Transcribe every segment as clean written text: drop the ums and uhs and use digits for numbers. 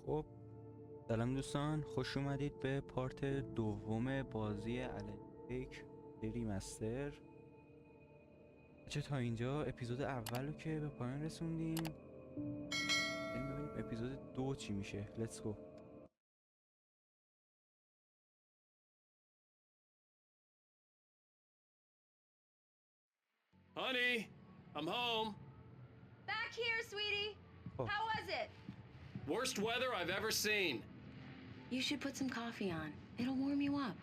خب سلام دوستان، خوش اومدید به پارت دوم بازی الن ویک ریمستر. چه تا اینجا اپیزود اول رو که به پایان رسوندیم، بریم ببینیم اپیزود 2 چی میشه. Let's go. Honey, I'm home. Back here, sweetie. Oh. How was it? Worst weather I've ever seen. You should put some coffee on. It'll warm you up.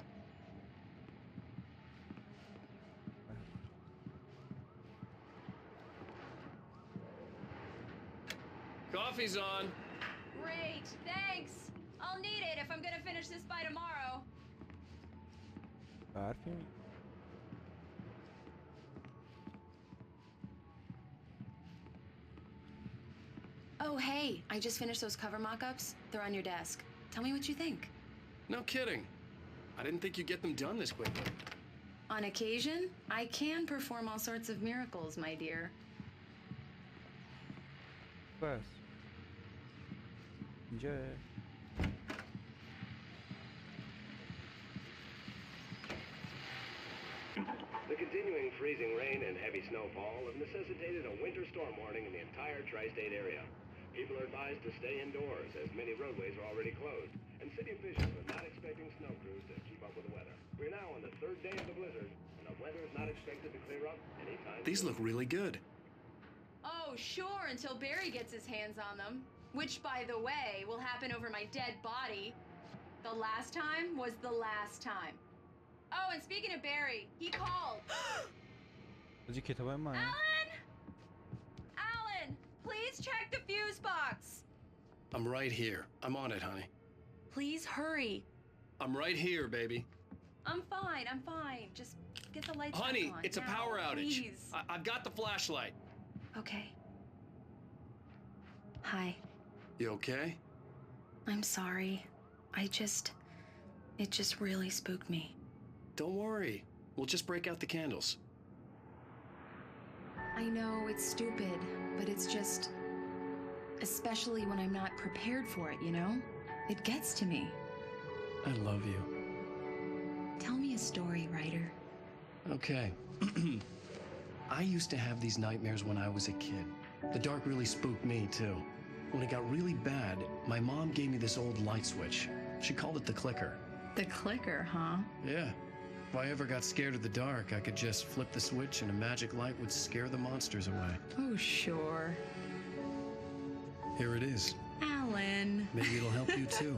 Coffee's on. Great, thanks. I'll need it if I'm gonna finish this by tomorrow. برفی Oh, hey, I just finished those cover mock-ups. They're on your desk. Tell me what you think. No kidding. I didn't think you'd get them done this quickly. On occasion, I can perform all sorts of miracles, my dear. بس اینجا The continuing freezing rain and heavy snowfall have necessitated a winter storm warning in the entire tri-state area. People are advised to stay indoors as many roadways are already closed, and city officials are not expecting snow crews to keep up with the weather. We're now on the third day of the blizzard, and the weather is not expected to clear up anytime soon. These look really good. Oh, sure, until Barry gets his hands on them. Which, by the way, will happen over my dead body. The last time was the last time. Oh, and speaking of Barry, he called. بازی کتاب من Alan! Alan, please check the fuse box. I'm right here. I'm on it, honey. Please hurry. I'm right here, baby. I'm fine. Just get the lights Honey, back on. it's a now, power outage. Please. I've got the flashlight. Okay. Hi. You okay? I'm sorry. It just really spooked me. Don't worry. We'll just break out the candles. I know it's stupid, but it's just... Especially when I'm not prepared for it, you know? It gets to me. I love you. Tell me a story, writer. Okay. I used to have these nightmares when I was a kid. The dark really spooked me, too. When it got really bad, my mom gave me this old light switch. She called it the clicker. The clicker, huh? Yeah. If I ever got scared of the dark, I could just flip the switch and a magic light would scare the monsters away. Oh, sure. Here it is. Alan. Maybe it'll help you, too.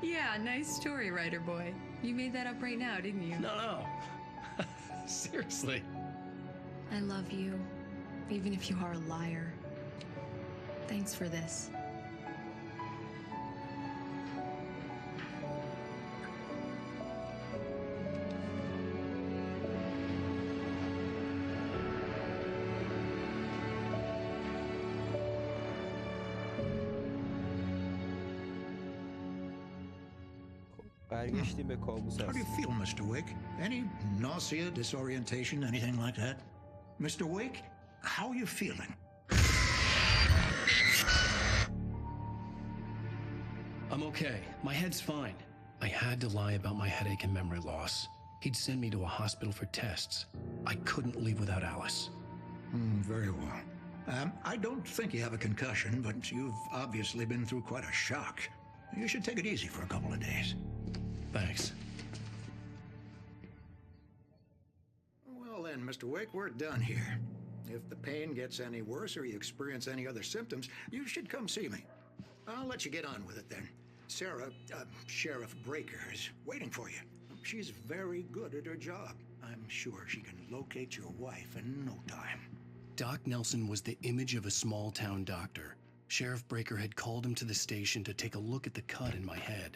Yeah, nice story, writer boy. You made that up right now, didn't you? No. Seriously. I love you, even if you are a liar. Thanks for this. برگشتیم به کابوس How do you هستیم. feel, Mr. Wake? Any nausea, disorientation, anything like that? Mr. Wake, how are you feeling? I'm okay. My head's fine. I had to lie about my headache and memory loss. He'd send me to a hospital for tests. I couldn't leave without Alice. Very well. I don't think you have a concussion, but you've obviously been through quite a shock. You should take it easy for a couple of days. Thanks. Well then, Mr. Wake, we're done here. If the pain gets any worse or you experience any other symptoms, you should come see me. I'll let you get on with it then. Sarah, Sheriff Breaker, is waiting for you. She's very good at her job. I'm sure she can locate your wife in no time. Doc Nelson was the image of a small-town doctor. Sheriff Breaker had called him to the station to take a look at the cut in my head.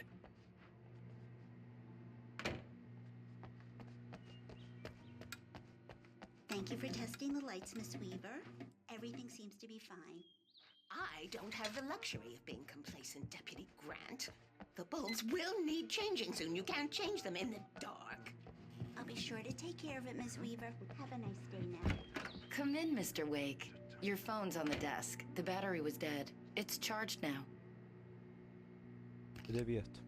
Thank you for testing the lights, Miss Weaver. Everything seems to be fine. I don't have the luxury of being complacent, Deputy Grant. The bulbs will need changing soon. You can't change them in the dark. I'll be sure to take care of it, Miss Weaver. Have a nice day now. Come in, Mr. Wake. Your phone's on the desk. The battery was dead. It's charged now. بده بیاد.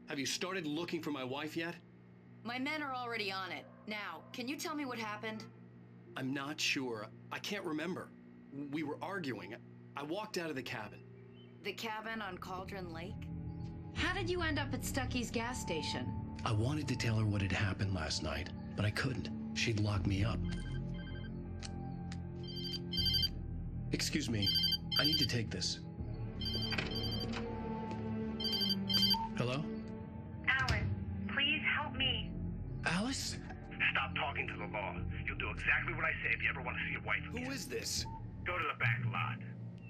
Have you started looking for my wife yet? My men are already on it. Now, can you tell me what happened? I'm not sure. I can't remember. We were arguing. I walked out of the cabin. The cabin on Cauldron Lake? How did you end up at Stucky's gas station? I wanted to tell her what had happened last night, but I couldn't. She'd lock me up. Excuse me. I need to take this. Hello? Alan, please help me. Alice? Stop talking to the law. You'll do exactly what I say if you ever want to see your wife again. Who is this? Go to the back lot.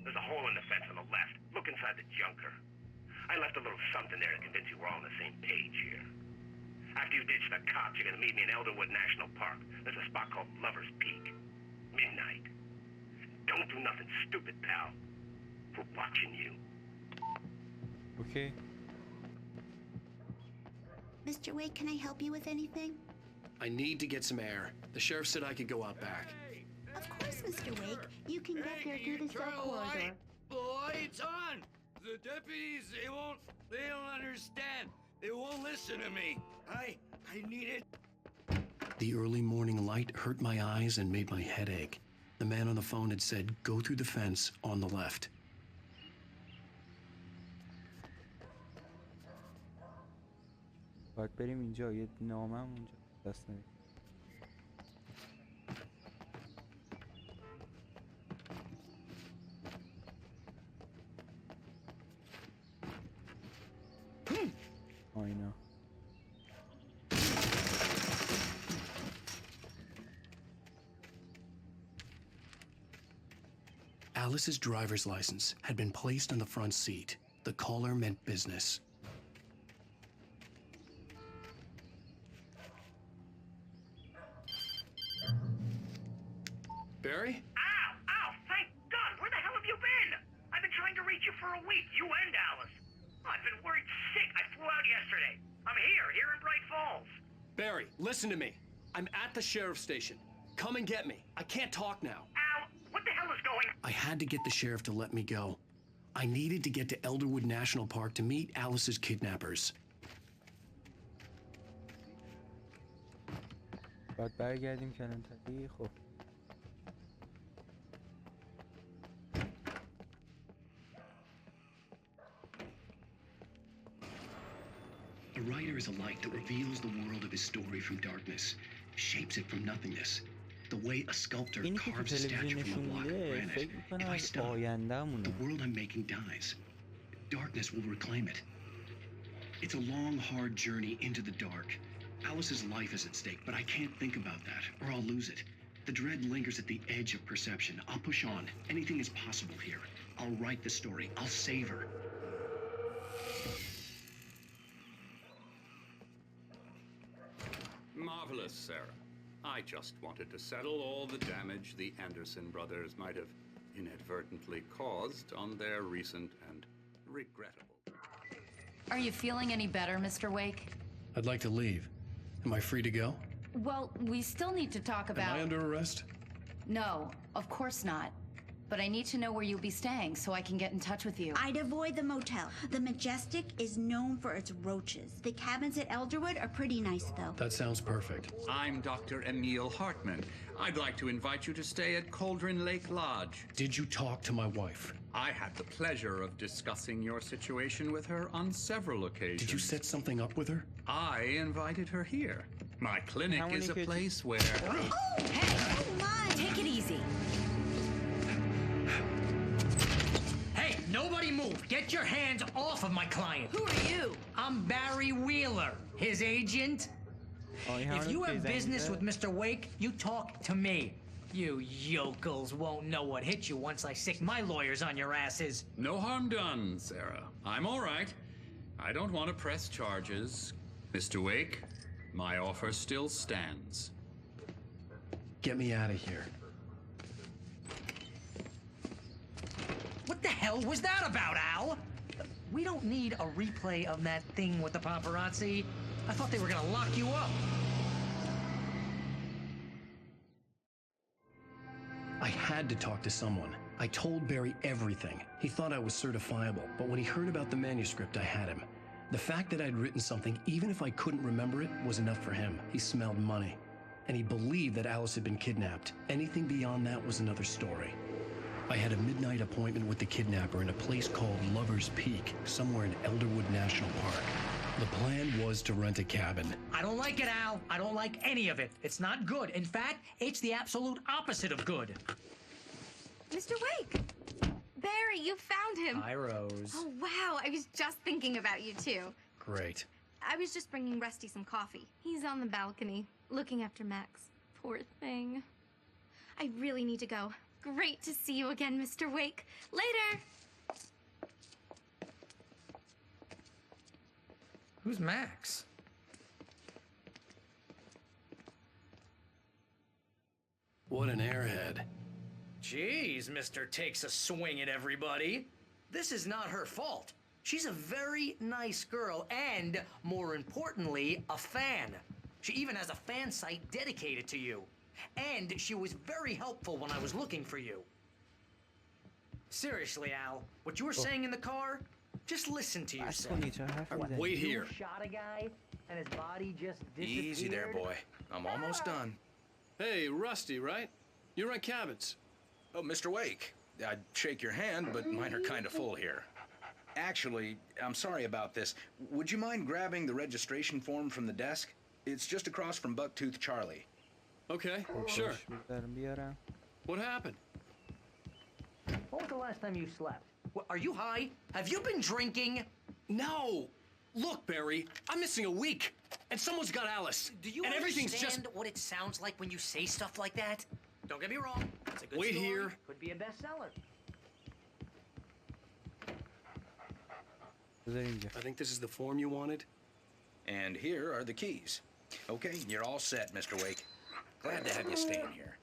There's a hole in the fence on the left. Look inside the junker. I left a little something there to convince you we're all on the same page here. After you ditch the cops, you're gonna meet me in Elderwood National Park. There's a spot called Lover's Peak. Midnight. Don't do nothing stupid, pal. We're watching you. اوکی. Mr. Wake, can I help you with anything? I need to get some air. The sheriff said I could go out back. Of course, Mr. Wake. You can get there through the cell corridor. The light's on! The deputies, they don't understand. They won't listen to me. I need it. The early morning light hurt my eyes and made my head ache. The man on the phone had said, go through the fence on the left. باید بریم اینجا، یه نامه هم اونجا دست ندید. آینا. Alice's driver's license had been placed on the front seat. The caller meant business. Barry? Ow! Ow! Thank God! Where the hell have you been? I've been trying to reach you for a week. You and Alice. I've been worried sick. I flew out yesterday. I'm here in Bright Falls. Barry, listen to me. I'm at the sheriff's station. Come and get me. I can't talk now. Ow! What the hell is going on? I had to get the sheriff to let me go. I needed to get to Elderwood National Park to meet Alice's kidnappers. باید برگردیم کلانتری. خب A writer is a light that reveals the world of his story from darkness, shapes it from nothingness. The way a sculptor اینی که تو carves a statue تلویزیون from a نشون block of میده granite. فکر میکنم If I از stop, آینده‌مونه. the world I'm making dies. Darkness will reclaim it. It's a long, hard journey into the dark. Alice's life is at stake, but I can't think about that, or I'll lose it. The dread lingers at the edge of perception. I'll push on. Anything is possible here. I'll write the story. I'll save her. Marvelous, Sarah. I just wanted to settle all the damage the Anderson brothers might have inadvertently caused on their recent and regrettable. Are you feeling any better, Mr. Wake? I'd like to leave. Am I free to go? Well, we still need to talk about... Am I under arrest? No, of course not. But I need to know where you'll be staying so I can get in touch with you. I'd avoid the motel. The Majestic is known for its roaches. The cabins at Elderwood are pretty nice, though. That sounds perfect. I'm Dr. Emil Hartman. I'd like to invite you to stay at Cauldron Lake Lodge. Did you talk to my wife? I had the pleasure of discussing your situation with her on several occasions. Did you set something up with her? I invited her here. My clinic is a place where... Oh, hey! Oh, my! Take it easy. Hey, nobody move! Get your hands off of my client! Who are you? I'm Barry Wheeler, his agent. If you have business with Mr. Wake, you talk to me. You yokels won't know what hit you once I sick my lawyers on your asses. No harm done, Sarah. I'm all right. I don't want to press charges. Mr. Wake, my offer still stands. Get me out of here. What the hell was that about, Al? We don't need a replay of that thing with the paparazzi. I thought they were gonna lock you up. I had to talk to someone. I told Barry everything. He thought I was certifiable, but when he heard about the manuscript, I had him. The fact that I'd written something, even if I couldn't remember it, was enough for him. He smelled money. And he believed that Alice had been kidnapped. Anything beyond that was another story. I had a midnight appointment with the kidnapper in a place called Lover's Peak, somewhere in Elderwood National Park. The plan was to rent a cabin. I don't like it, Al. I don't like any of it. It's not good. In fact, it's the absolute opposite of good. Mr. Wake! Barry, you found him. Hi, Rose. Oh, wow. I was just thinking about you, too. Great. I was just bringing Rusty some coffee. He's on the balcony, looking after Max. Poor thing. I really need to go. Great to see you again, Mr. Wake. Later! Who's Max? What an airhead. Jeez, Mr. Takes a swing at everybody. This is not her fault. She's a very nice girl and, more importantly, a fan. She even has a fan site dedicated to you. And she was very helpful when I was looking for you. Seriously, Al, what you were saying in the car, just listen to yourself. Wait here. You shot a guy and his body just disappeared? Easy there, boy. I'm almost done. Hey, Rusty, right? You rent cabins. Oh, Mr. Wake. I'd shake your hand, but mine are kind of full here. Actually, I'm sorry about this. Would you mind grabbing the registration form from the desk? It's just across from Bucktooth Charlie. Okay, sure. What happened? When was the last time you slept? What, are you high? Have you been drinking? No! Look, Barry, I'm missing a week, and someone's got Alice. Do you and everything's understand just... what it sounds like when you say stuff like that? Don't get me wrong. It's a good Wait story. here. Could be a bestseller. I think this is the form you wanted. And here are the keys. Okay, you're all set, Mr. Wake. Glad to have you staying here.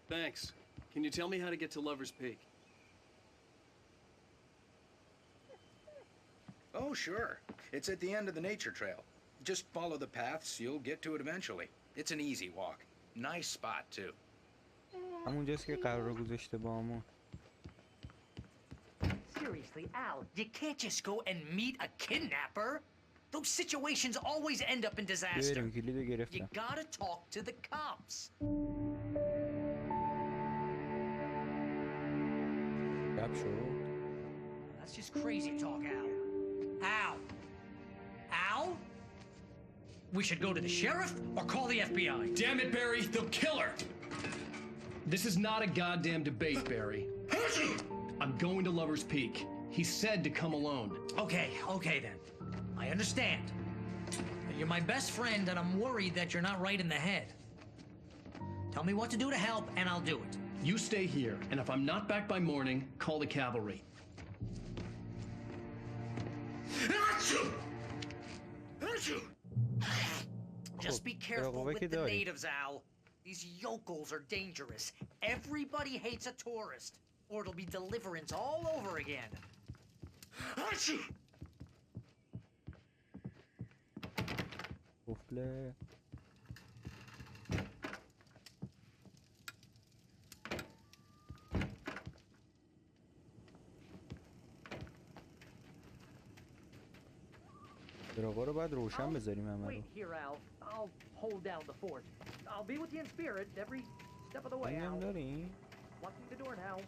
Thanks. Can you tell me how to get to Lover's Peak? Oh, sure. It's at the end of the nature trail. Just follow the paths, you'll get to it eventually. It's an easy walk. Nice spot, too. همونجاست که قرار گذاشته با همون. Seriously, Al, you can't just go and meet a kidnapper. Those situations always end up in disaster. You gotta talk to the cops. That's just crazy talk, Al. Al? Al? We should go to the sheriff or call the FBI. Damn it, Barry, they'll kill her! This is not a goddamn debate, Barry. I'm going to Lover's Peak. He said to come alone. Okay then. I understand. You're my best friend and I'm worried that you're not right in the head. Tell me what to do to help and I'll do it. You stay here, and if I'm not back by morning, call the cavalry. Just be careful with the natives, Al. These yokels are dangerous. Everybody hates a tourist, or it'll be deliverance all over again. چراغا رو باید روشن بذاریم همه رو. Wait here, Al. I'll hold down the fort. I'll be with you in spirit every step of the way, Al. داریم؟ Locking the door now.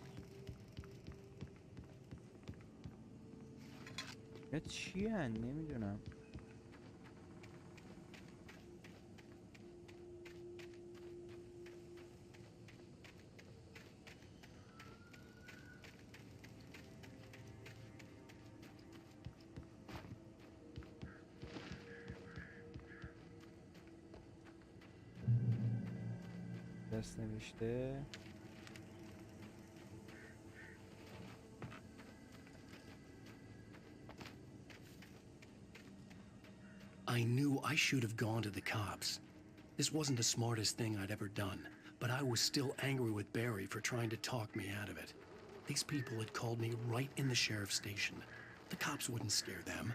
نه چی هن؟ نمیدونم. دست نوشته I knew I should have gone to the cops. This wasn't the smartest thing I'd ever done, but I was still angry with Barry for trying to talk me out of it. These people had called me right in the sheriff's station. The cops wouldn't scare them,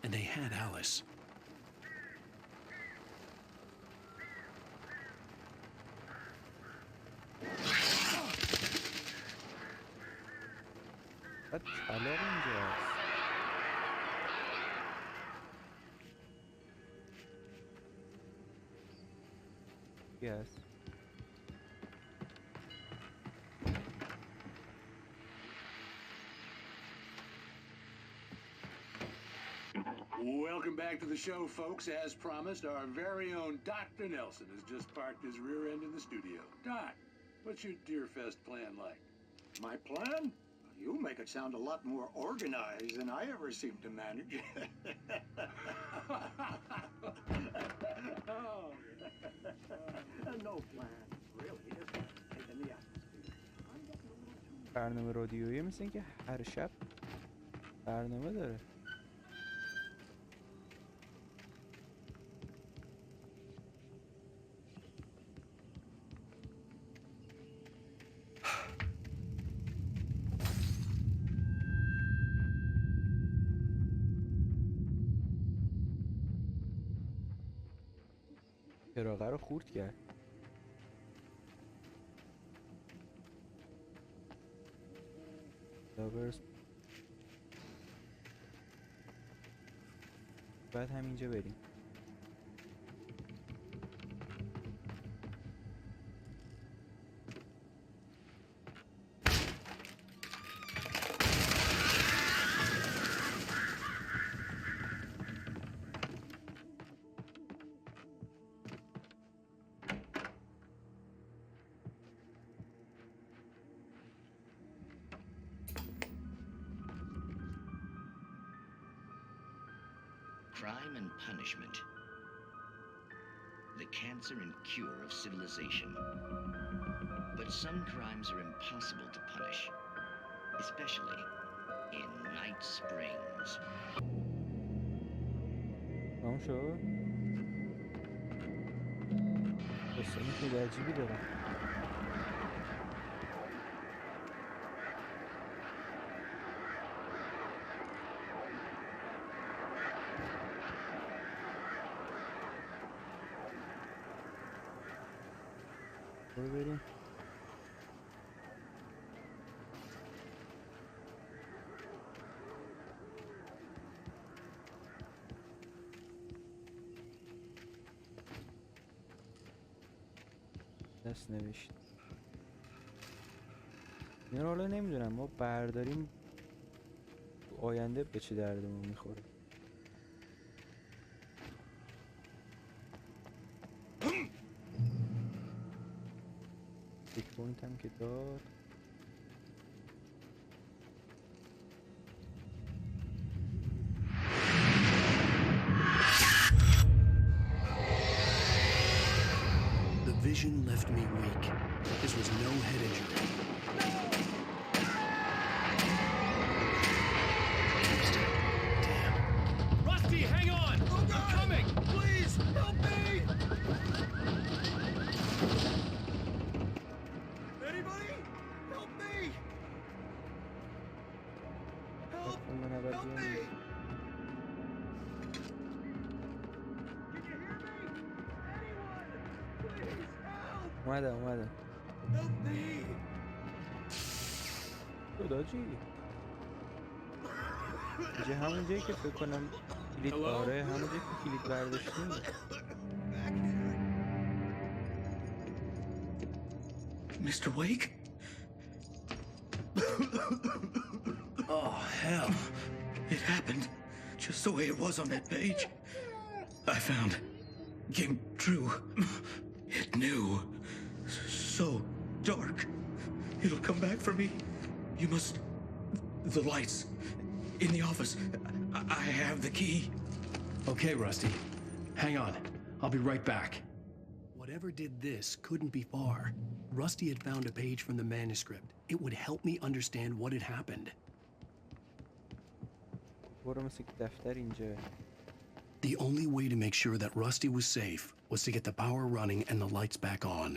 and they had Alice. طلاق اینجاست. Yes. Welcome back to the show, folks. As promised, our very own Dr. Nelson has just parked his rear end in the studio. Doc, what's your Deer Fest plan like? My plan? You make it sound a lot more organized than I ever seem to manage. No plan, really. Just taking the atmosphere. برنامه رادیویی مثل اینکه هر شب برنامه داره. چراغه رو خورد کرد. بعد همینجا بریم. Crime and punishment. The cancer and cure of civilization. But some crimes are impossible to punish, especially in Night Springs. تمام شد؟ داستانی خیلی عجیبی داره. برو بریم. دست نوشت. این رو حالا نمیدونم ما برداریم آینده به چه دردمون میخوره. یک پوینت هم که داد. The vision left me weak. This was no head injury. Damn. Rusty, hang on! I'm coming! Please, help me! Anybody? Help me! Help! Help me! اومدم. Help me! خداجی اینجا همون جایی که فکر کنم کلید داره، همون جایی که کلید برداشتیم. Mr. Wake? Oh, hell. It happened just the way it was on that page. I found. Came true. It knew. So dark. It'll come back for me. You must... The lights. In the office. I have the key. Okay, Rusty. Hang on. I'll be right back. Whatever did this couldn't be far. Rusty had found a page from the manuscript. It would help me understand what had happened. The only way to make sure that Rusty was safe was to get the power running and the lights back on.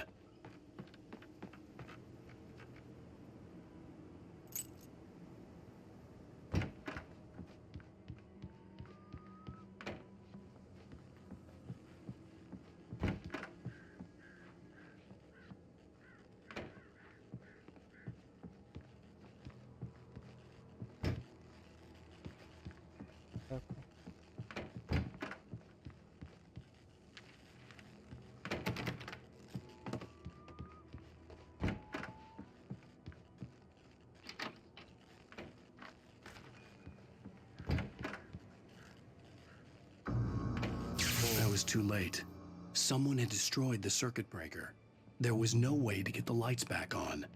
was too late. Someone had destroyed the circuit breaker. There was no way to get the lights back on.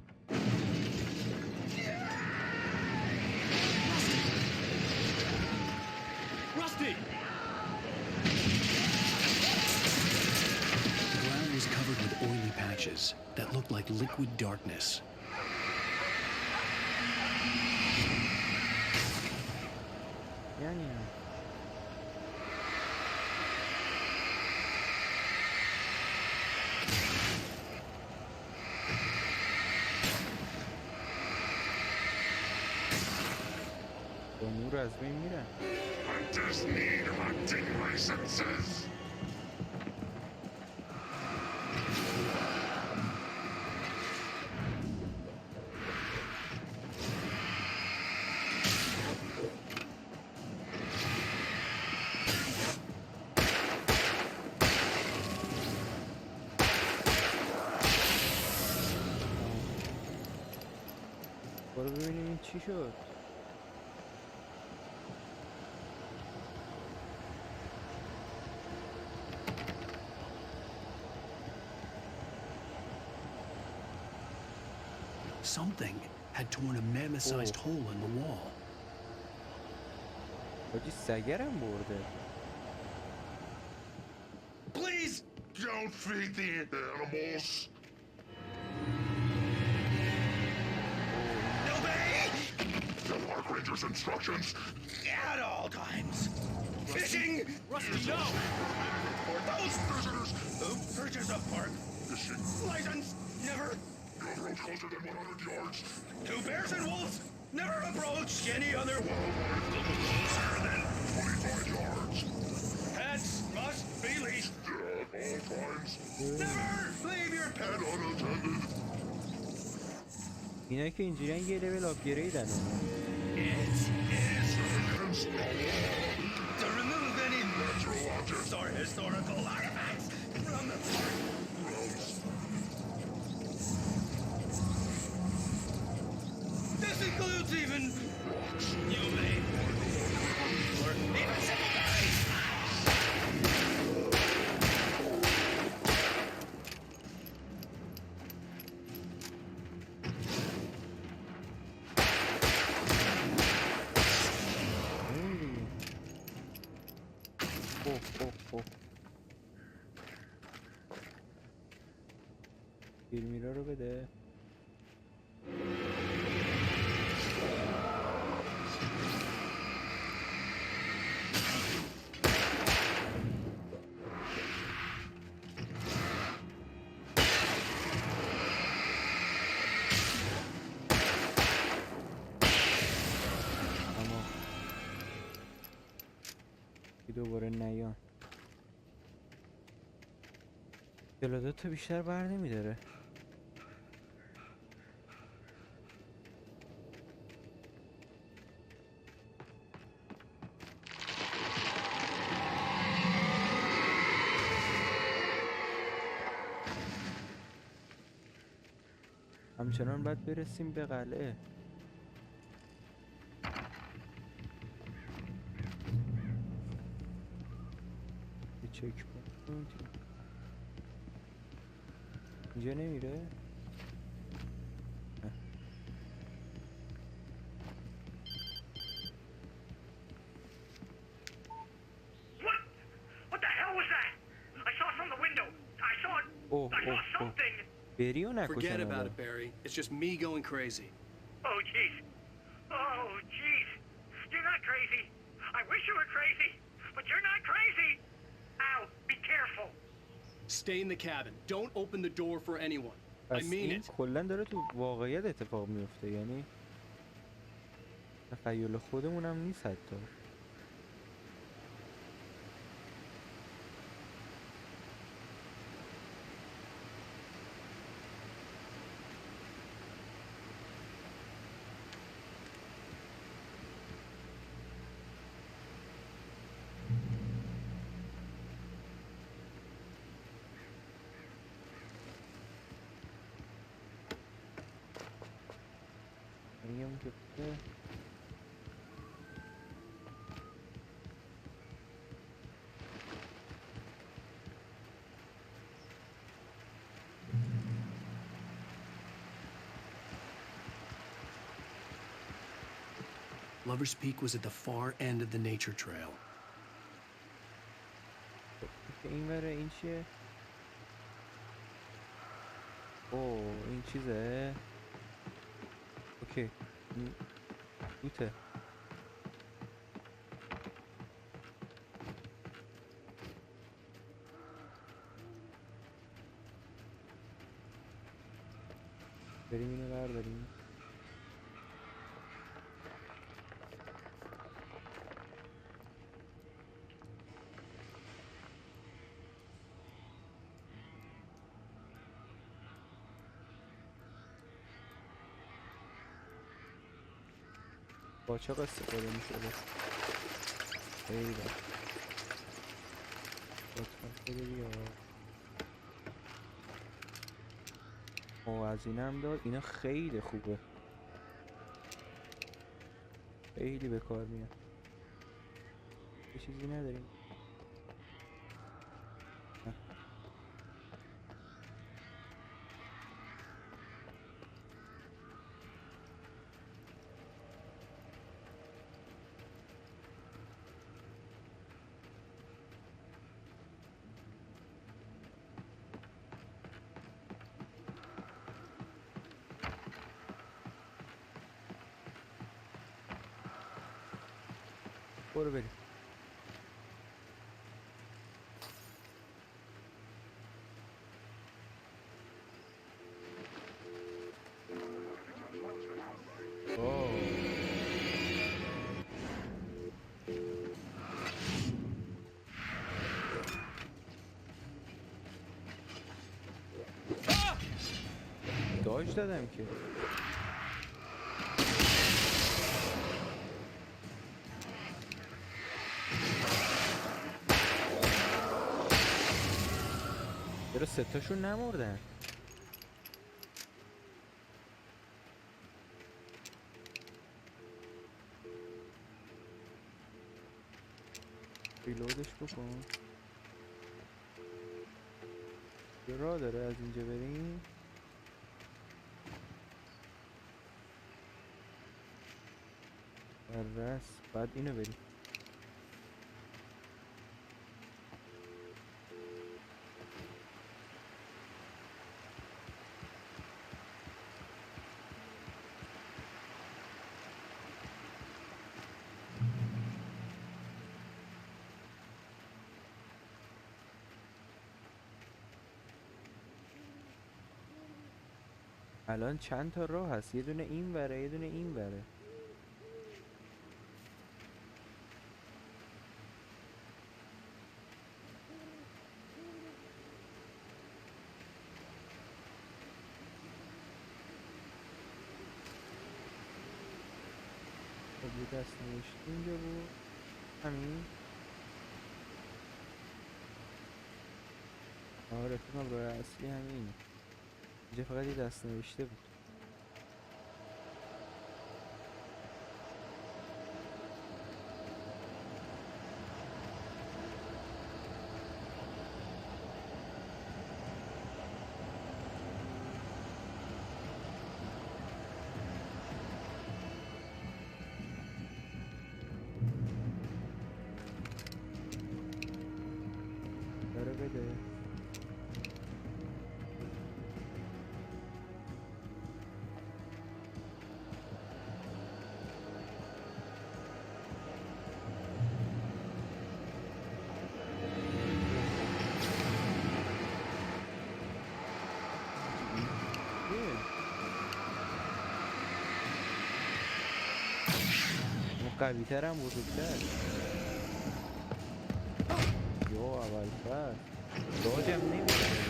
Rusty! The ground was covered with oily patches that looked like liquid darkness. از بین میرن. I just need hunting licenses. برو ببینیم این چی شد. Something had torn a mammoth-sized hole in the wall. حاجی سگرم برده. Please don't feed the animals. Obey the park ranger's instructions at all times. Fishing. Rusty, no. For those visitors who purchase a park fishing license, never. Approach closer than 100 yards. To bears and wolves, never approach any other wildlife closer than 25 yards. Pets must be leashed at all times. Never leave your pet unattended. اینا که اینجوریان یه لول آپگریدن. It is against the law to remove any natural objects or historical artifacts from the park. This includes even rocks you made, or even simple berries. فیلمیرا رو بده. دوباره نیان جلادات بیشتر بر نمیداره. همچنان باید برسیم به قلعه. چک پوینت اینجا نمیره. What the hell was that? I saw from the window. I saw something. Forget about it, Barry. It's just me going crazy. Oh jeez. Oh jeez. You're not crazy. I wish you were crazy, but you're not crazy. Ow, be careful. Stay in the cabin. Don't open the door for anyone. I mean it. کلا داره تو واقعیت اتفاق میفته، یعنی تخیل خودمونم نیست حتی. Lover's Peak was at the far end of the nature trail. این وره این چیه؟ اوه این چیزه؟ اوکی این بوته. بریم اینو برداریم. با چه استفاده می شده؟ ایوه لطفا خیلی بیا. از اینم داد. اینا خیلی خوبه، خیلی به کار میاد. یه چیزی نداریم. برو بریم. داج دادم که چرا ستاشون نمردن؟ ریلودش بکن. یه راه داره از اینجا بریم؟ بررس بعد اینو بریم. الان چند تا راه هست؟ یه دونه این وره یه دونه این وره. خب یه دست نوشتی اینجا بود همین. آره فکرم راه اصلی همین. اینجا فقط یه دست نوشته بود. داره بده. قوی ترم بزرگتر. یا اول فرد داجم نمیدونم.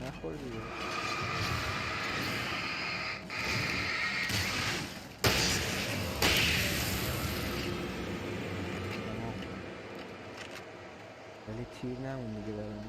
نخور دیگه. ولی تیر نمون دیگه برام.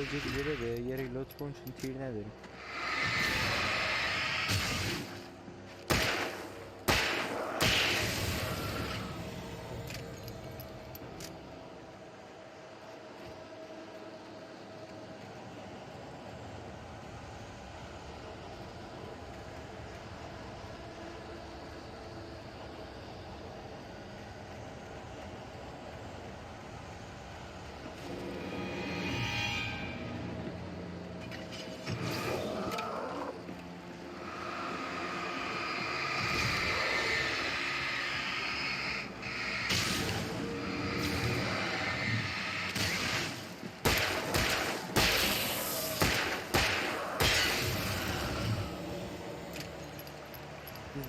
خروج دیگه بده، یه ریلود کن چون تیر نداریم.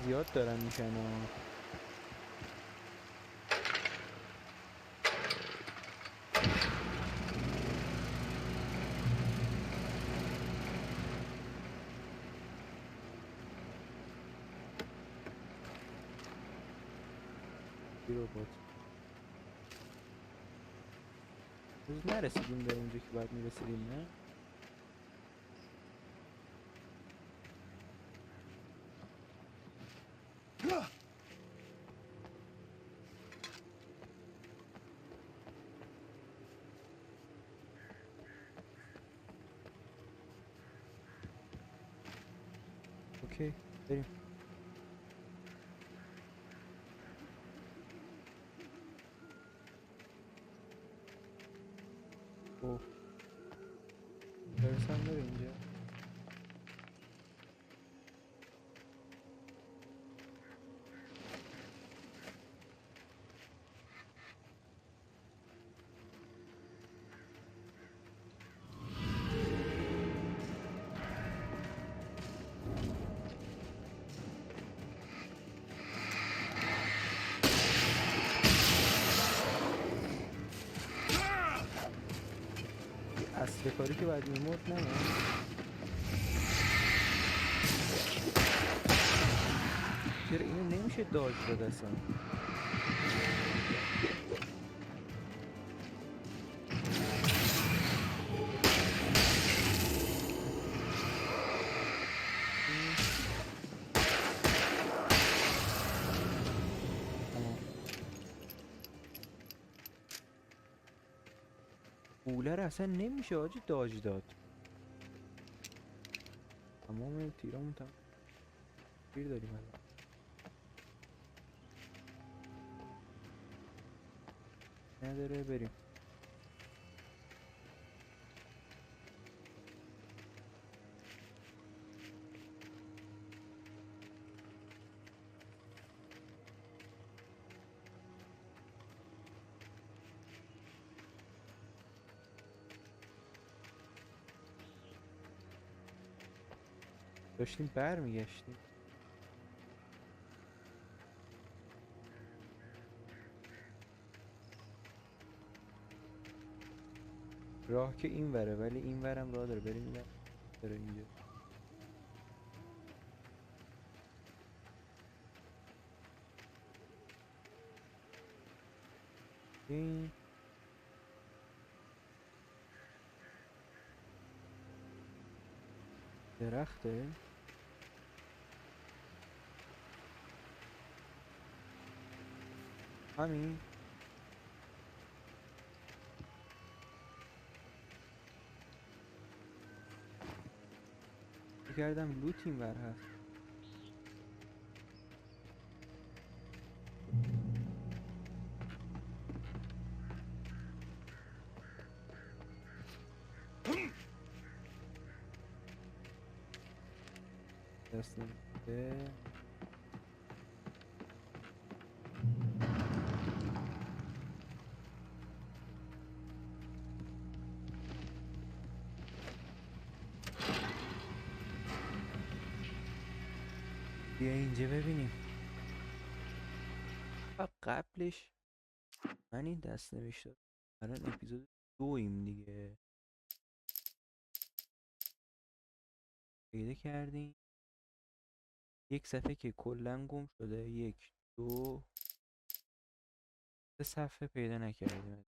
زیاد دارن میشن و ربات روز نرسیدیم به اونجا که باید میرسیدیم. نه اوکی بریم. اوه برسم داره اینجا. اصل کاری که باید میمرد نه چرا اینو نمیشه داج داد اصلا. کولر اصلا نمیشه آجی داج داد. تمام تیرامون تمام تیر داریم الان. نداره بریم. داشتیم برمیگشتیم. راه که این وره ولی این ورم راه داره بریم. این داره اینجا. این درخته. همین بگردم لوت این ور هست. دست نمیده. بیا اینجا ببینیم. قبلش من این دست نوشته الان اپیزود 2 دیگه پیدا کردیم. یک صفحه که کلا گم شده. 1 2 3 صفحه پیدا نکردیم.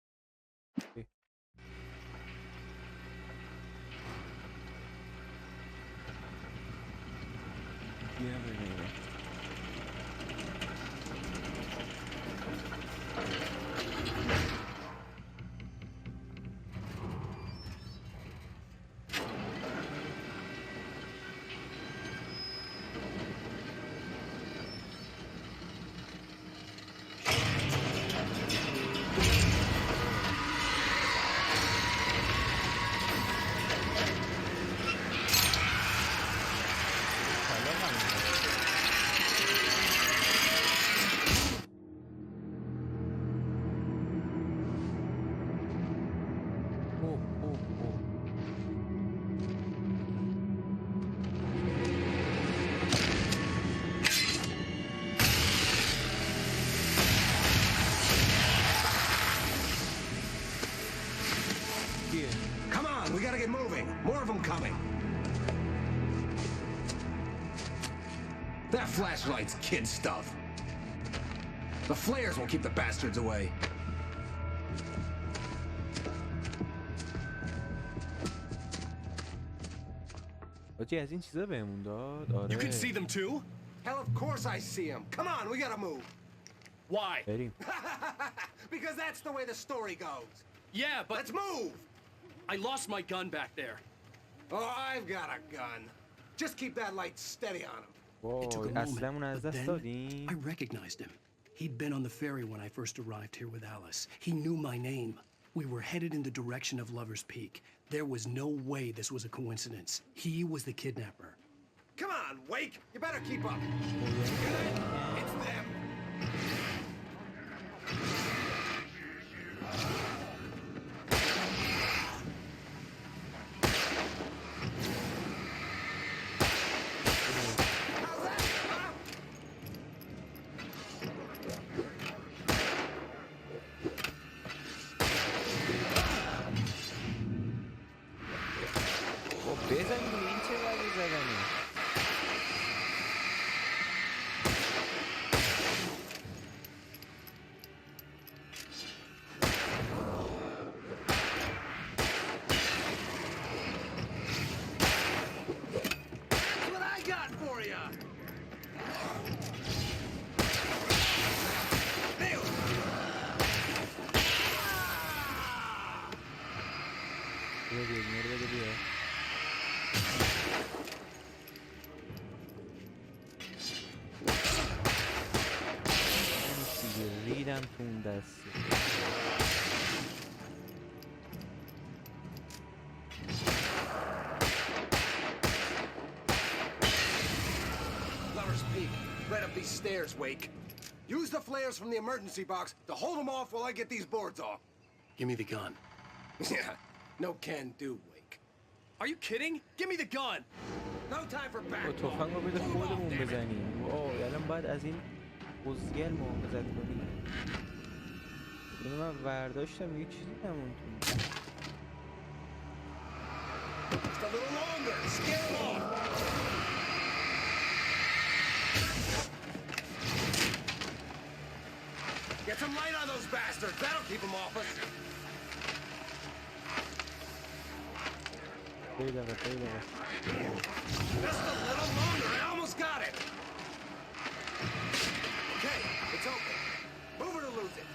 That flashlight's kid stuff. The flares will keep the bastards away. آجی از این چیزا بهمون داد. آره. You can see them too? Hell, of course I see him. Come on, we gotta move. Why? بریم. Because that's the way the story goes. Yeah, but... Let's move! I lost my gun back there. Oh, I've got a gun. Just keep that light steady on him. It took a اصلمون از moment, but دست then دادیم. I recognized him. He'd been on the ferry when I first arrived here with Alice. He knew my name. We were headed in the direction of Lover's Peak. There was no way this was a coincidence. He was the kidnapper. Come on, Wake! You better keep up. It's them. ریدم تو اون دستی. Lover's Peak, right up these stairs, Wake. Use the flares from the emergency box to hold them off while I get these boards off. Give me the gun. Yeah, no can do, Wake. Are you kidding? Give me the gun! No time for back. تفنگ رو بده خودمون بزنیم. اوه الان باید از این بزگل محافظت کنیم. اینو من ورداشتم یه چیزی نمون تو. Just a little longer. Scare them off. Get some light on those bastards. That'll keep them off us. Just a little longer. I almost got it. Okay, it's open. Move it or lose it.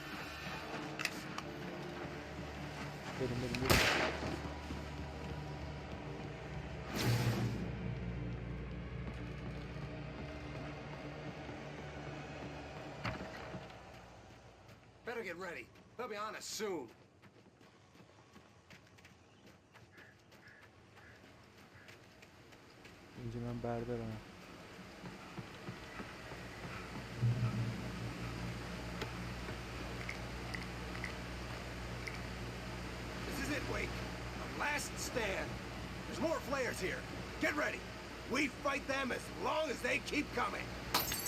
Better get ready. They'll be on us soon. اینجا من بردارم. This is it, Wake. The last stand. There's more flares here. Get ready. We fight them as long as they keep coming.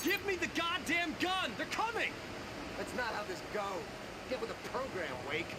Give me the goddamn gun! They're coming! That's not how this goes. Get with the program, Wake.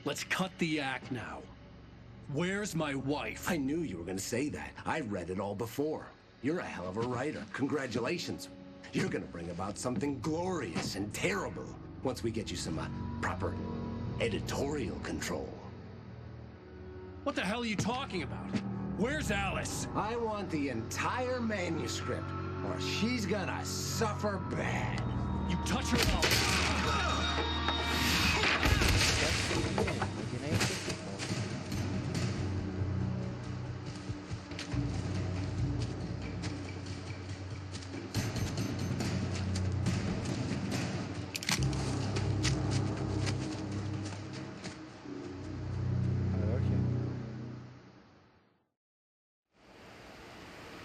Let's cut the act now. Where's my wife? I knew you were going to say that. I read it all before. You're a hell of a writer. Congratulations. You're going to bring about something glorious and terrible once we get you some proper editorial control. What the hell are you talking about? Where's Alice? I want the entire manuscript, or she's gonna suffer bad. You touch her mouth.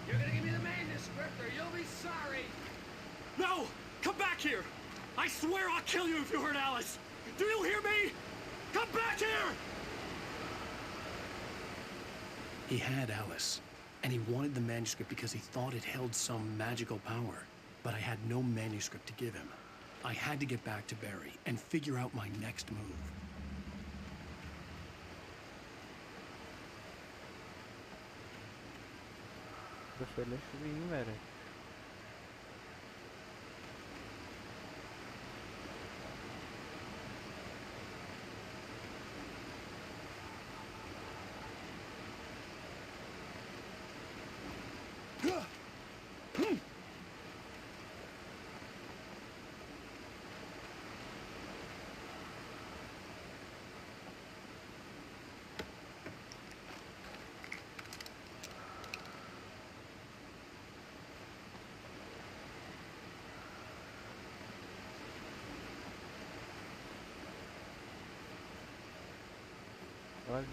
You're gonna give me the manuscript or you'll be sorry. No! Come back here! I swear I'll kill you if you hurt Alice! Do you hear me? Come back here! He had Alice, and he wanted the manuscript because he thought it held some magical power. But I had no manuscript to give him. I had to get back to Barry and figure out my next move. فلش رو این بره.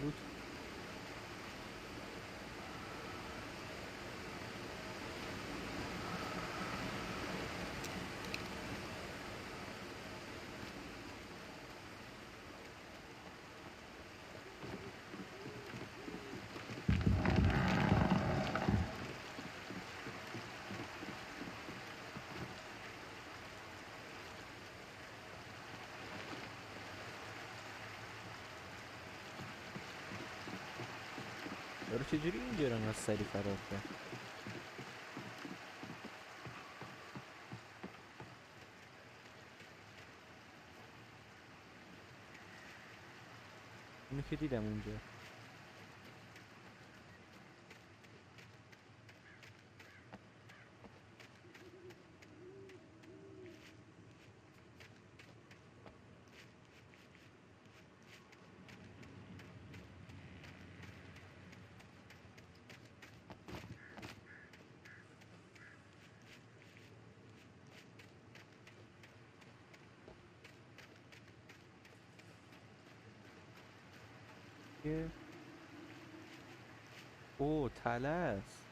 لوت داره چجوری اینجا رو از سری فرار کرد؟ اینو که دیدم اونجا. اوه تله است.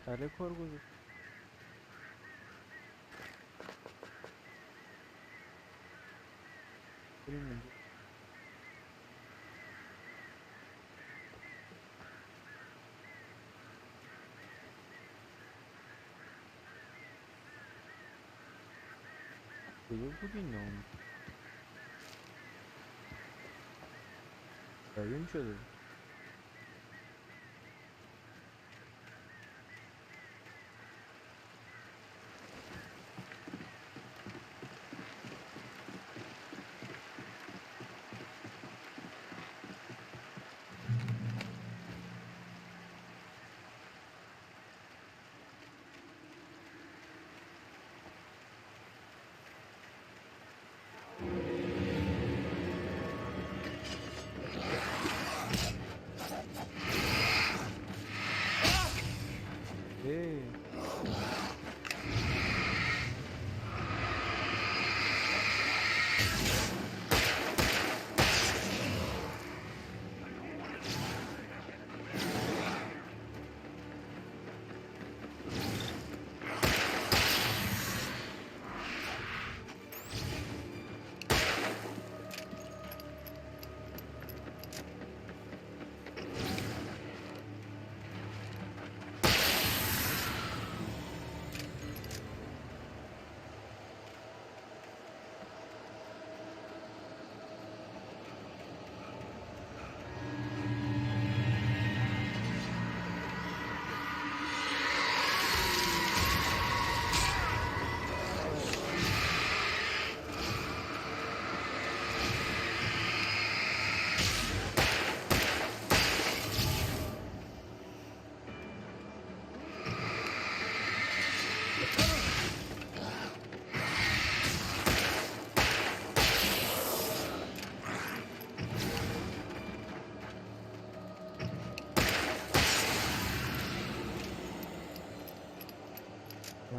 تله کار گذاشت. بریم اونجا. کجا بود این نام؟ قایم شده.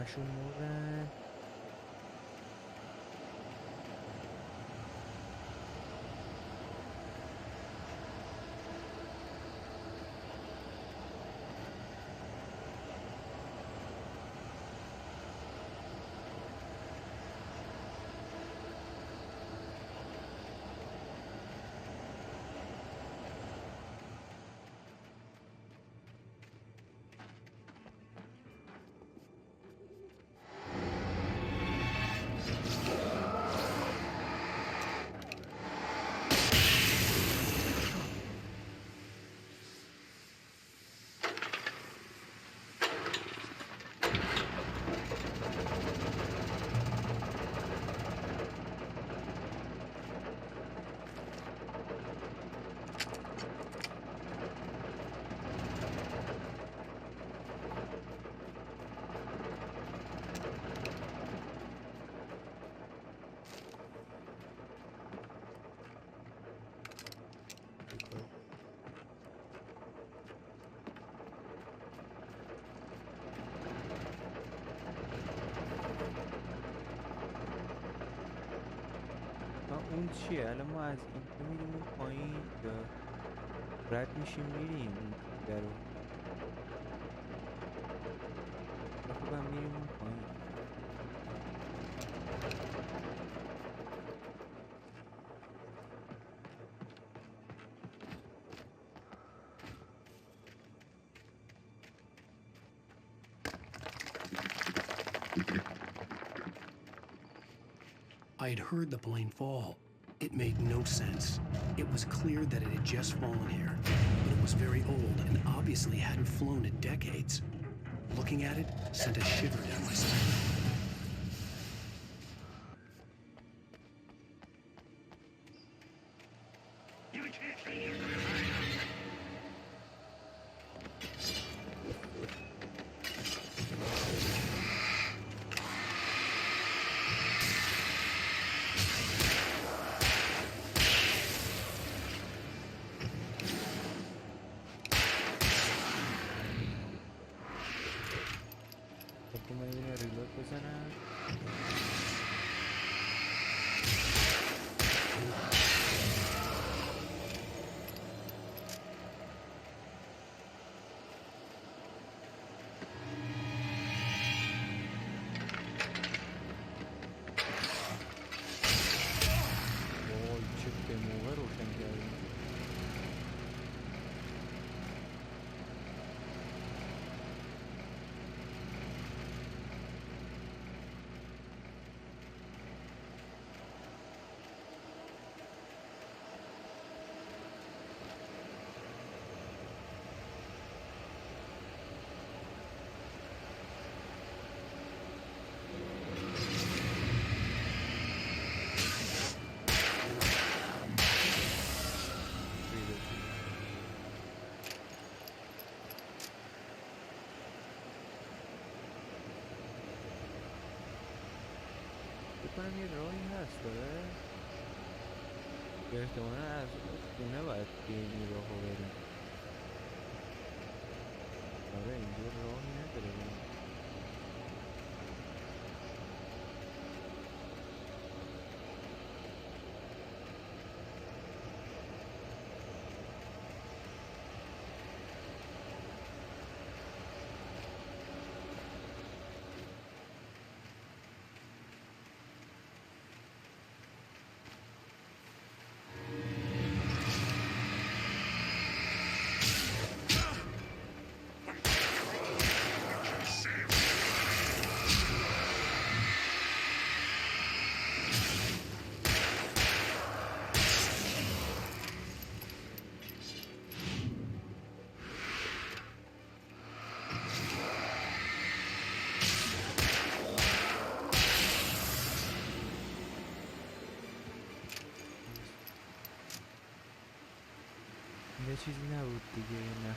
همشون مردن. اون چیه؟ الان ما از اینجا میریم اون پایین یا رد میشیم میریم اون در رو؟ خب هم میریم اون پایین. I had heard the plane fall. It made no sense. It was clear that it had just fallen here, but it was very old and obviously hadn't flown in decades. Looking at it sent a shiver down my spine. بکنم یه راهی هست داره به احتمالا از خونه باید بریم این راه رو بریم. آره اینجا راهی نداره چیزی نبود دیگه. نه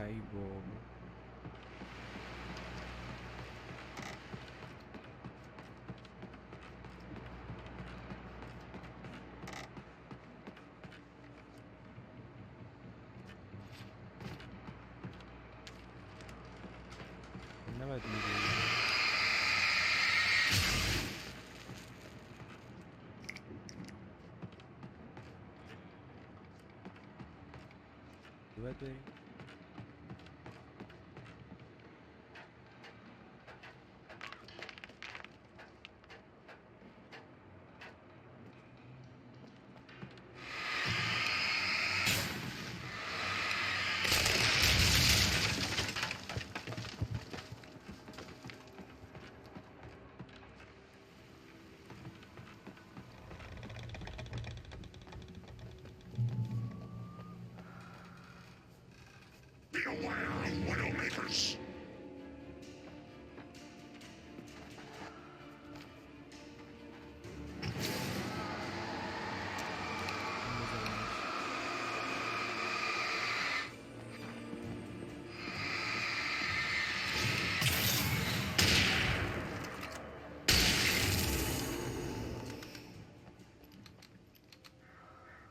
ای بابا. نباید میگه باید بریم.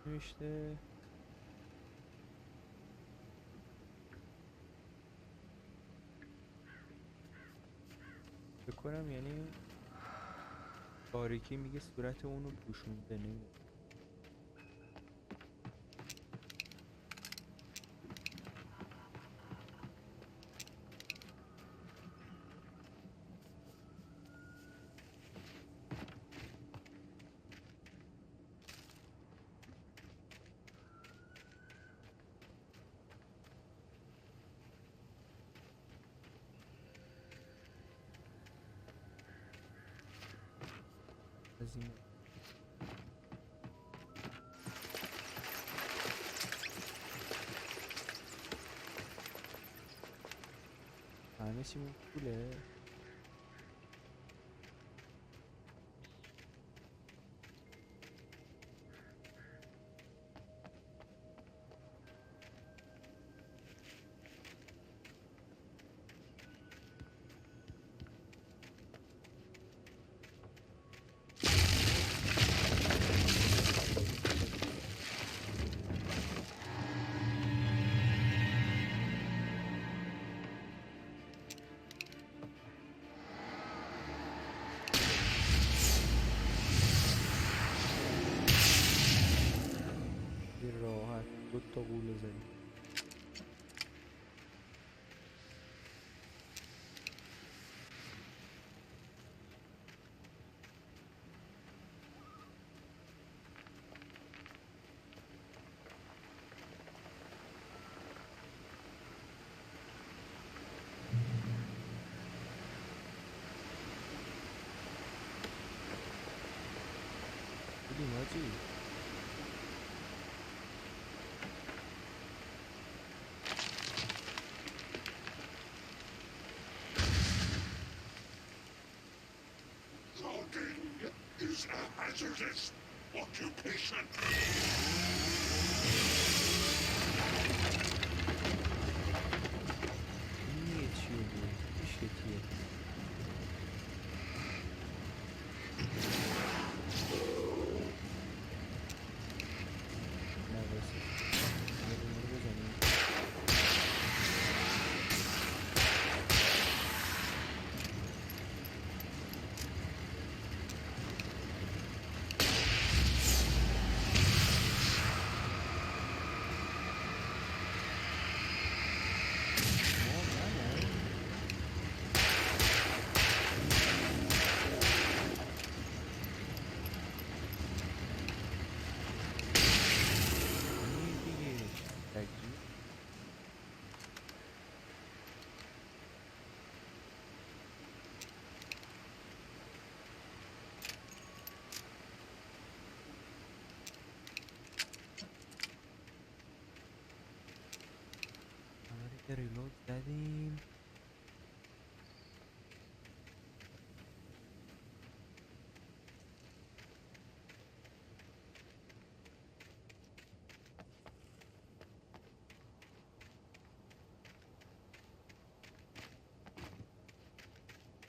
نوشته بکنم، یعنی تاریکی میگه صورت اونو پوشونده. نمیده از این همه چیمون پوله. راحت 2 تا قوله زدیم. بودیم حاجی. hazardous occupation. این چیه بود؟ شکیه ریلود زدیم.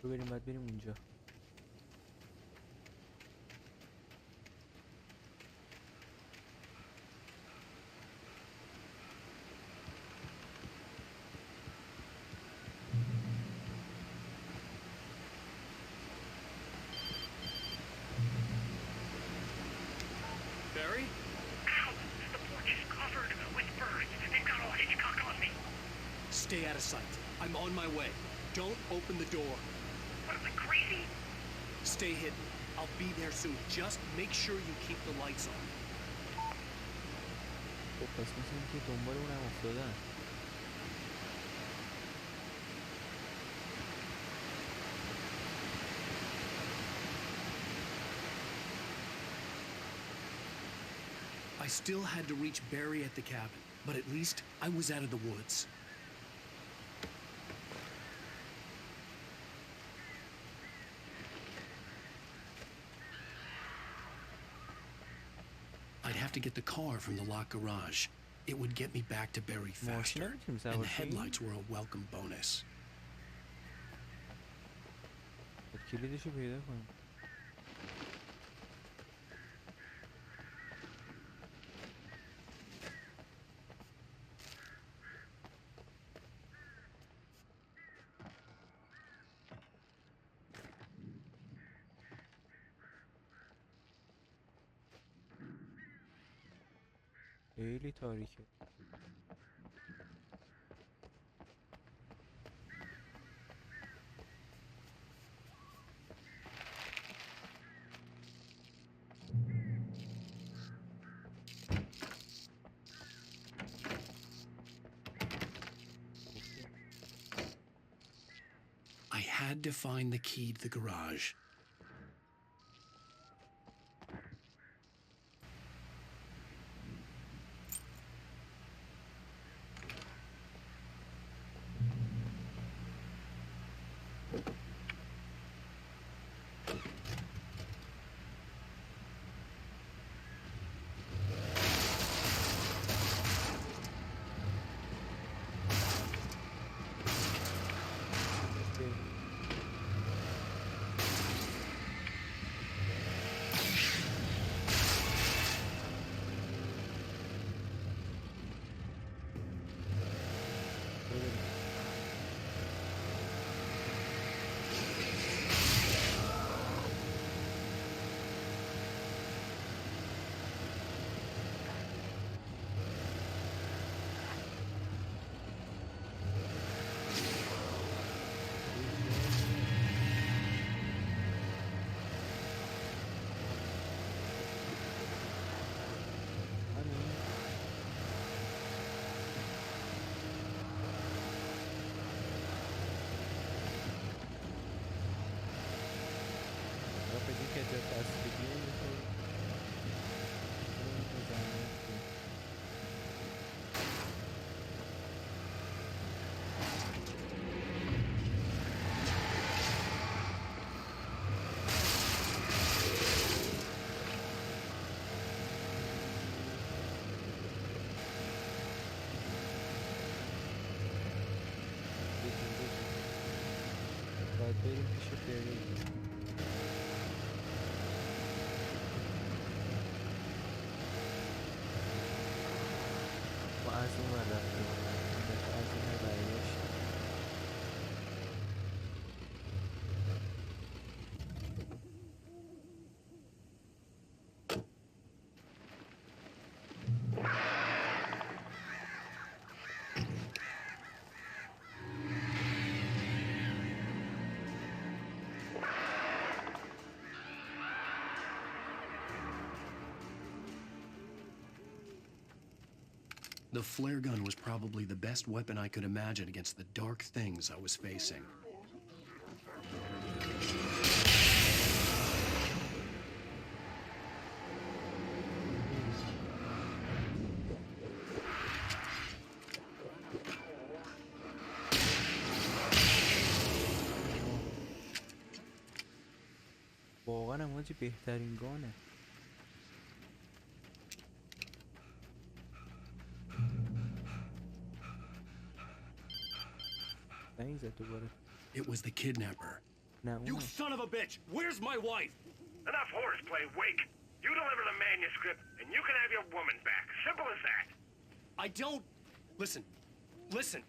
بریم باید بریم اونجا. Barry? Ow! The porch is covered with birds. They've got all Hitchcock on me. Stay out of sight. I'm on my way. Don't open the door. What am I, crazy? Stay hidden. I'll be there soon. Just make sure you keep the lights on. خب پس مثل این که دنبال اونم افتادن. I still had to reach Barry at the cabin, but at least I was out of the woods. I'd have to get the car from the locked garage. It would get me back to Barry faster, and the headlights were a welcome bonus. کلیدشو پیدا کنم. خیلی تاریکه. I had to find the key to the garage. باید بریم پیش بری. ما از اون ور رفتیم، از این ور برگشتیم. The flare gun was probably the best weapon I could imagine against the dark things I was facing. واقعا امواجی بهترین گانه. It was the kidnapper. You son of a bitch! Where's my wife? Enough horseplay, Wake. You deliver the manuscript, and you can have your woman back. Simple as that. I don't... Listen. Listen.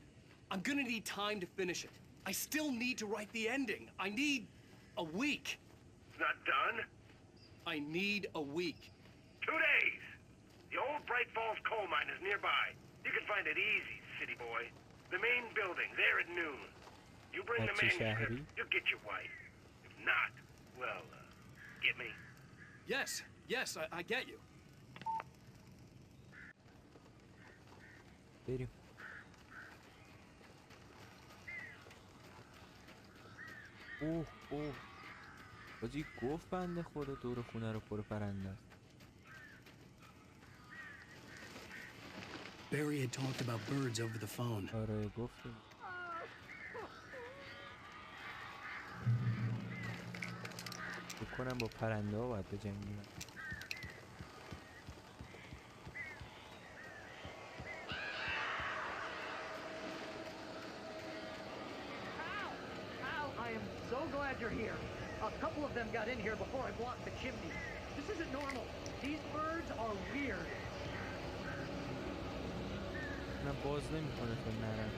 I'm gonna need time to finish it. I still need to write the ending. I need a week. It's not done? I need a week. 2 days. The old Bright Falls coal mine is nearby. You can find it easy, city boy. The main building, there at noon. You bring the manuscript, you'll get your wife. If not, well, get me? Yes, I get you. بریم. اوه بازی گفت بنده خدا دور خونه رو پر پرنده است. Barry had talked about birds over the phone. آره گفتیم. بکنم با پرنده ها باید بجنگیم. Al, I am so glad you're here. A couple of them got in here before I blocked the chimney. This isn't normal. These birds are weird. نه باز نمیکنه تو نرم.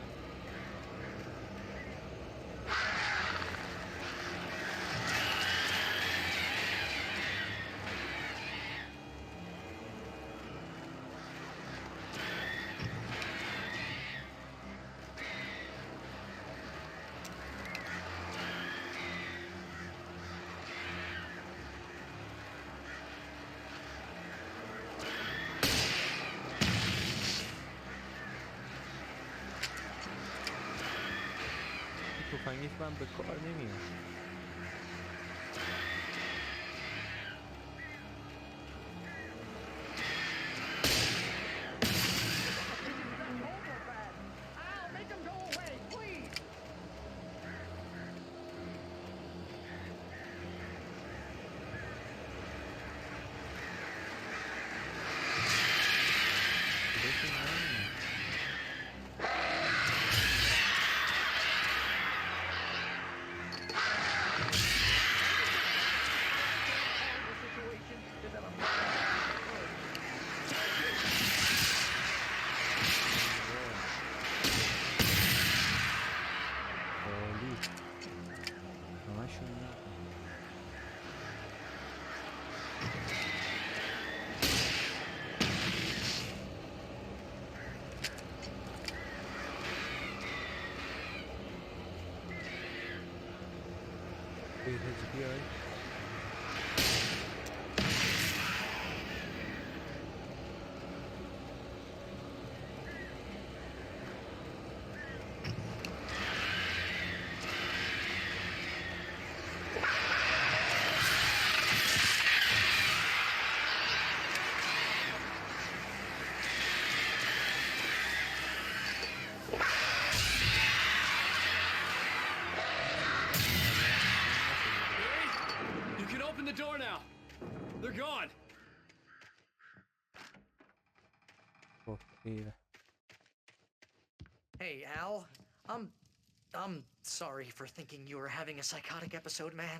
تفنگیش من به کار نمیاد. the door now. They're gone. Hey, Al. I'm sorry for thinking you were having a psychotic episode, man.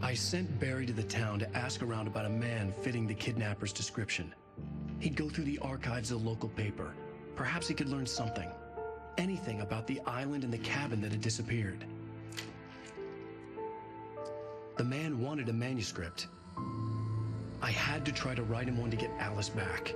I sent Barry to the town to ask around about a man fitting the kidnapper's description. He'd go through the archives of the local paper. Perhaps he could learn something. Anything about the island and the cabin that had disappeared. The man wanted a manuscript. I had to try to write him one to get Alice back.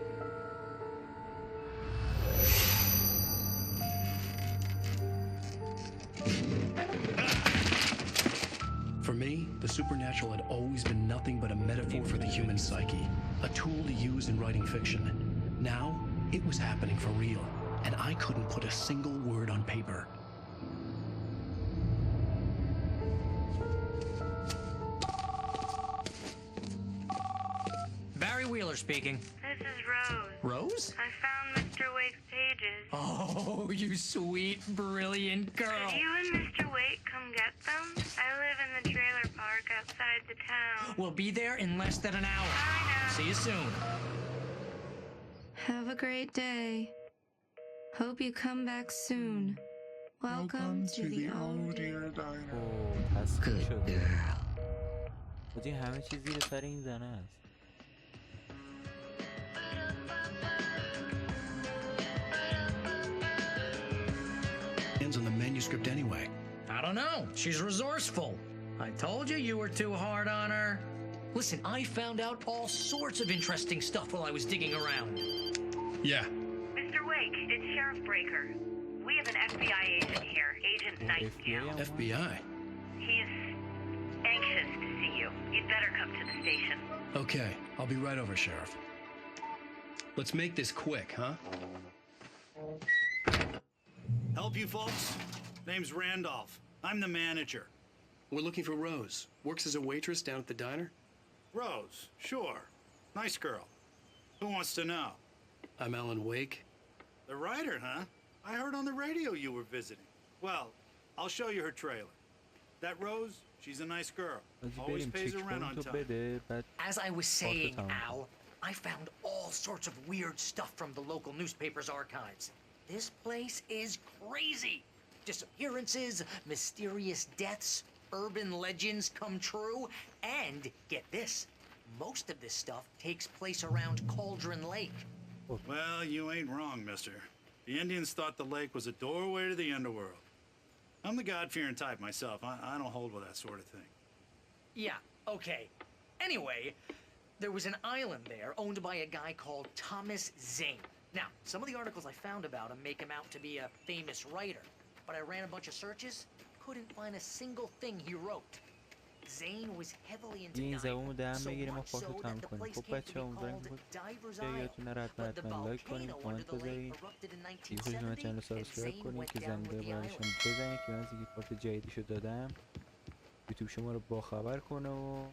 For me, the supernatural had always been nothing but a metaphor for the human psyche, a tool to use in writing fiction. Now, it was happening for real, and I couldn't put a single word on paper. Barry Wheeler speaking. This is Rose. Rose? I found Mr. Wake's pages. Oh, you sweet, brilliant girl. Could you and Mr. Wake come get them? I live in the trailer park outside the town. We'll be there in less than an hour. I know. See you soon. Have a great day. Hope you come back soon. Welcome to the old dear diner. Good girl. حاجی همه چیز زیر سر این زنه است. Hands on the manuscript anyway. I don't know. She's resourceful. I told you you were too hard on her. Listen, I found out all sorts of interesting stuff while I was digging around. Yeah. Mr. Wake, it's Sheriff Breaker. We have an FBI agent here, Agent Nightingale. FBI? He's anxious to see you. You'd better come to the station. Okay, I'll be right over, Sheriff. Let's make this quick, huh? Help you folks? Name's Randolph. I'm the manager. We're looking for Rose. Works as a waitress down at the diner? Rose, sure. Nice girl. Who wants to know? I'm Alen Wake. The writer, huh? I heard on the radio you were visiting. Well, I'll show you her trailer. That Rose, she's a nice girl. Always pays her rent on time. As I was saying, Al, I found all sorts of weird stuff from the local newspaper's archives. This place is crazy. Disappearances, mysterious deaths, urban legends come true, and get this, most of this stuff takes place around Cauldron Lake. Well, you ain't wrong, mister. The Indians thought the lake was a doorway to the underworld. I'm the God-fearing type myself. I don't hold with that sort of thing. Yeah, okay. Anyway, there was an island there owned by a guy called Thomas Zane. Now, some of the articles I found about him make him out to be a famous writer, but I ran a bunch of searches, couldn't find a single thing he wrote. Zane was heavily into این زبون diving, هم so بگیریم و much so فاتو that تم the کنیم. place خب came to بچه be ها امیدوارم called که Diver's یادتون Isle. نره But the حتما لایک کنید، volcano کامنت under the lake بذارید. erupted in دیگه خوشتون من 1970 چنل and سابسکرایب Zane کنید went که down زنده with the برایشون island. بزنید که من از اینکه کارت جدیدشو دادم یوتیوب شما رو باخبر کنه و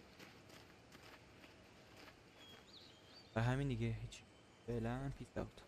همین دیگه هیچ. فعلا پیس اوت.